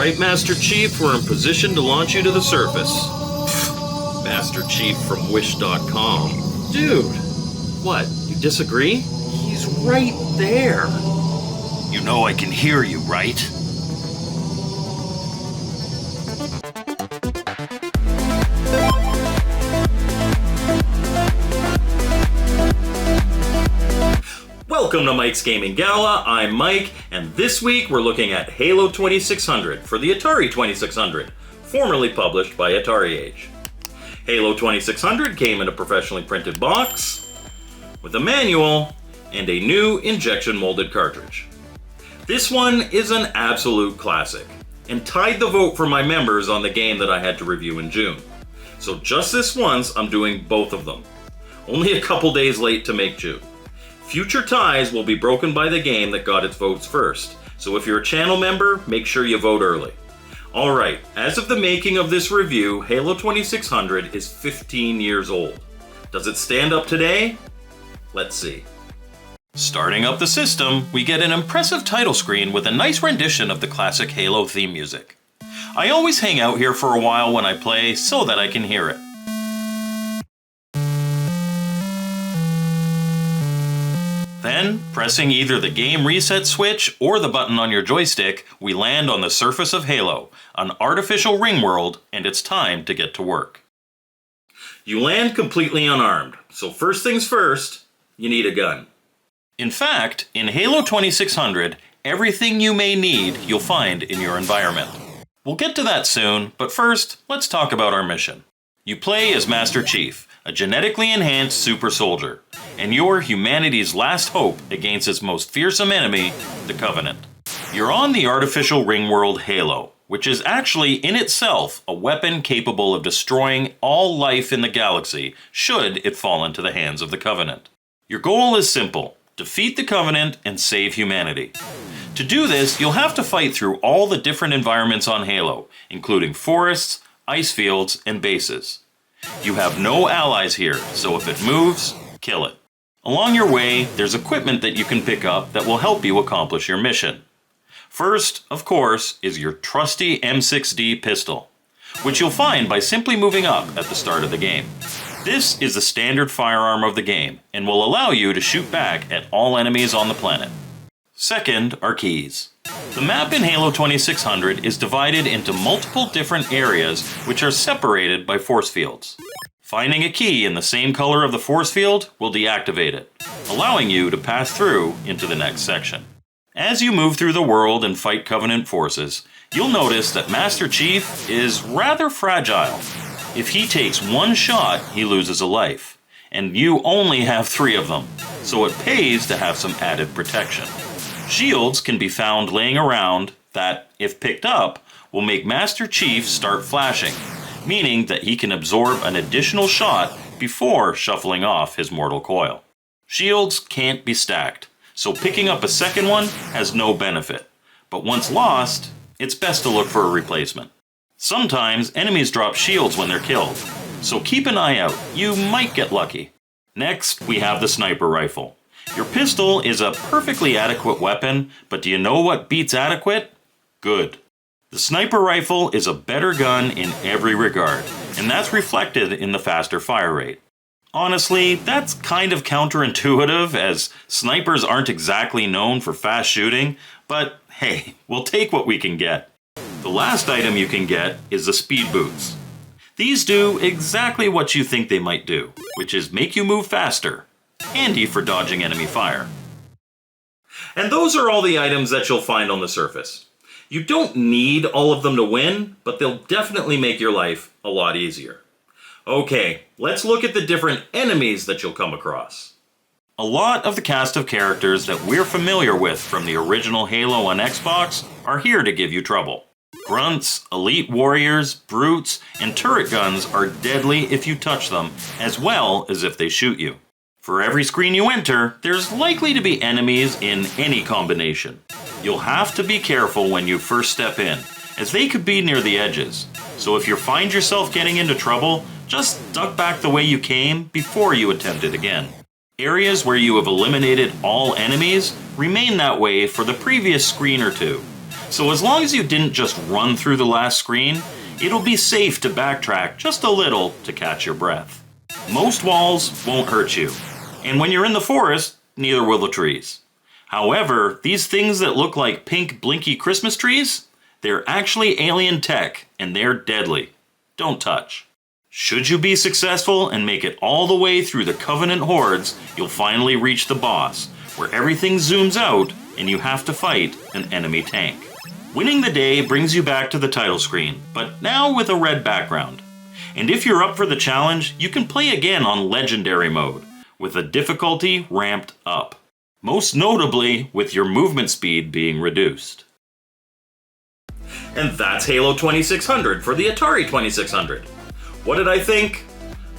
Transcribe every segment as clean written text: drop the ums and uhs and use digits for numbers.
Alright, Master Chief, we're in position to launch you to the surface. Master Chief from Wish.com. Dude! What, you disagree? He's right there. You know I can hear you, right? Welcome to Mike's Gaming Gala. I'm Mike, and this week we're looking at Halo 2600 for the Atari 2600, formerly published by AtariAge. Halo 2600 came in a professionally printed box with a manual and a new injection molded cartridge. This one is an absolute classic and tied the vote for my members on the game that I had to review in June. So just this once, I'm doing both of them. Only a couple days late to make June. Future ties will be broken by the game that got its votes first, so if you're a channel member, make sure you vote early. Alright, as of the making of this review, Halo 2600 is 15 years old. Does it stand up today? Let's see. Starting up the system, we get an impressive title screen with a nice rendition of the classic Halo theme music. I always hang out here for a while when I play so that I can hear it. Then, pressing either the game reset switch or the button on your joystick, we land on the surface of Halo, an artificial ring world, and it's time to get to work. You land completely unarmed, so first things first, you need a gun. In fact, in Halo 2600, everything you may need you'll find in your environment. We'll get to that soon, but first, let's talk about our mission. You play as Master Chief, a genetically enhanced super soldier, and you're humanity's last hope against its most fearsome enemy, the Covenant. You're on the artificial ring world Halo, which is actually in itself a weapon capable of destroying all life in the galaxy should it fall into the hands of the Covenant. Your goal is simple: defeat the Covenant and save humanity. To do this, you'll have to fight through all the different environments on Halo, including forests, ice fields, and bases. You have no allies here, so if it moves, kill it. Along your way, there's equipment that you can pick up that will help you accomplish your mission. First, of course, is your trusty M6D pistol, which you'll find by simply moving up at the start of the game. This is the standard firearm of the game, and will allow you to shoot back at all enemies on the planet. Second are keys. The map in Halo 2600 is divided into multiple different areas which are separated by force fields. Finding a key in the same color of the force field will deactivate it, allowing you to pass through into the next section. As you move through the world and fight Covenant forces, you'll notice that Master Chief is rather fragile. If he takes one shot, he loses a life, and you only have 3 of them, so it pays to have some added protection. Shields can be found laying around that, if picked up, will make Master Chief start flashing, meaning that he can absorb an additional shot before shuffling off his mortal coil. Shields can't be stacked, so picking up a second one has no benefit, but once lost, it's best to look for a replacement. Sometimes enemies drop shields when they're killed, so keep an eye out, you might get lucky. Next, we have the sniper rifle. Your pistol is a perfectly adequate weapon, but do you know what beats adequate? Good. The sniper rifle is a better gun in every regard, and that's reflected in the faster fire rate. Honestly, that's kind of counterintuitive, as snipers aren't exactly known for fast shooting, but hey, we'll take what we can get. The last item you can get is the speed boots. These do exactly what you think they might do, which is make you move faster. Handy for dodging enemy fire. And those are all the items that you'll find on the surface. You don't need all of them to win, but they'll definitely make your life a lot easier. Okay, let's look at the different enemies that you'll come across. A lot of the cast of characters that we're familiar with from the original Halo on Xbox are here to give you trouble. Grunts, elite warriors, brutes, and turret guns are deadly if you touch them, as well as if they shoot you. For every screen you enter, there's likely to be enemies in any combination. You'll have to be careful when you first step in, as they could be near the edges. So if you find yourself getting into trouble, just duck back the way you came before you attempt it again. Areas where you have eliminated all enemies remain that way for the previous screen or two. So as long as you didn't just run through the last screen, it'll be safe to backtrack just a little to catch your breath. Most walls won't hurt you, and when you're in the forest, neither will the trees. However, these things that look like pink blinky Christmas trees, they're actually alien tech, and they're deadly. Don't touch. Should you be successful and make it all the way through the Covenant hordes, you'll finally reach the boss, where everything zooms out and you have to fight an enemy tank. Winning the day brings you back to the title screen, but now with a red background. And if you're up for the challenge, you can play again on Legendary mode, with the difficulty ramped up. Most notably with your movement speed being reduced. And that's Halo 2600 for the Atari 2600. What did I think?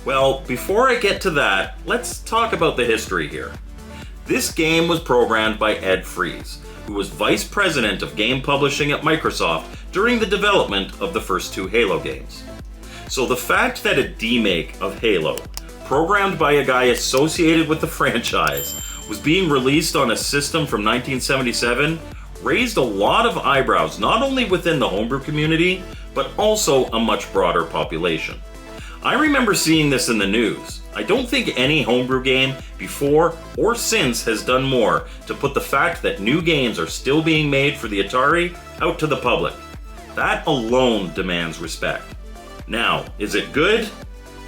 Well, before I get to that, let's talk about the history here. This game was programmed by Ed Fries, who was vice president of game publishing at Microsoft during the development of the first two Halo games. So the fact that a demake of Halo, programmed by a guy associated with the franchise, was being released on a system from 1977 raised a lot of eyebrows, not only within the homebrew community, but also a much broader population. I remember seeing this in the news. I don't think any homebrew game before or since has done more to put the fact that new games are still being made for the Atari out to the public. That alone demands respect. Now, is it good?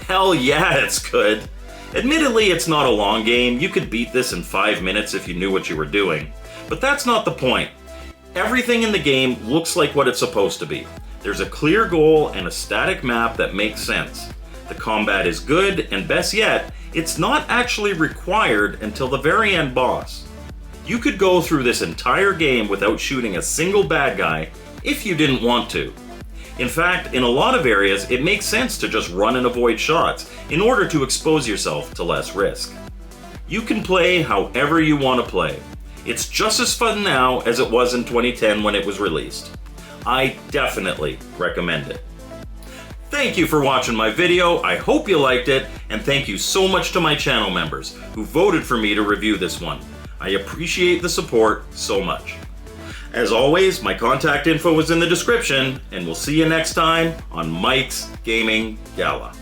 Hell yeah, it's good. Admittedly, it's not a long game. You could beat this in 5 minutes if you knew what you were doing. But that's not the point. Everything in the game looks like what it's supposed to be. There's a clear goal and a static map that makes sense. The combat is good, and best yet, it's not actually required until the very end boss. You could go through this entire game without shooting a single bad guy if you didn't want to. In fact, in a lot of areas, it makes sense to just run and avoid shots in order to expose yourself to less risk. You can play however you want to play. It's just as fun now as it was in 2010 when it was released. I definitely recommend it. Thank you for watching my video, I hope you liked it, and thank you so much to my channel members who voted for me to review this one. I appreciate the support so much. As always, my contact info is in the description, and we'll see you next time on Mike's Gaming Gala.